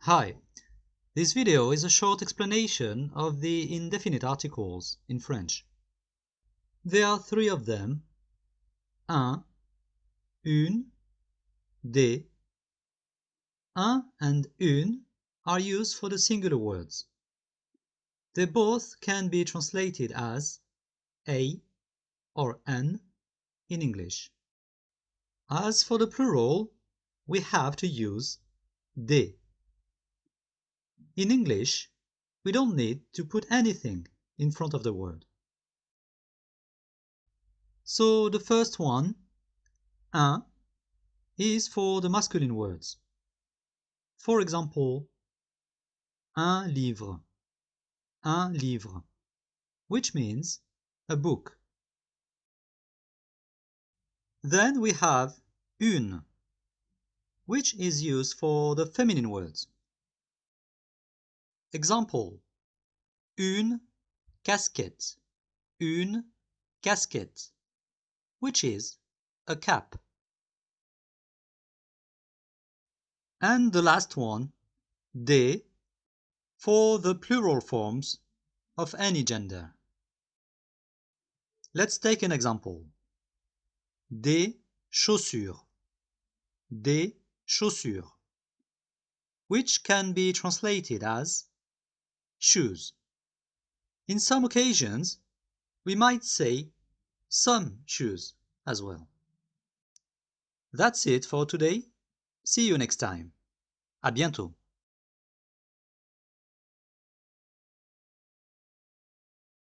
Hi, this video is a short explanation of the indefinite articles in French. There are three of them: un, une, des. Un and une are used for the singular words. They both can be translated as a or an in English. As for the plural, we have to use des. In English, we don't need to put anything in front of the word. So the first one, un, is for the masculine words. For example, un livre, which means a book. Then we have une, which is used for the feminine words. Example, une casquette, which is a cap. And the last one, des, for the plural forms of any gender. Let's take an example. Des chaussures, which can be translated as shoes. In some occasions, we might say some shoes as well. That's it for today. See you next time. À bientôt.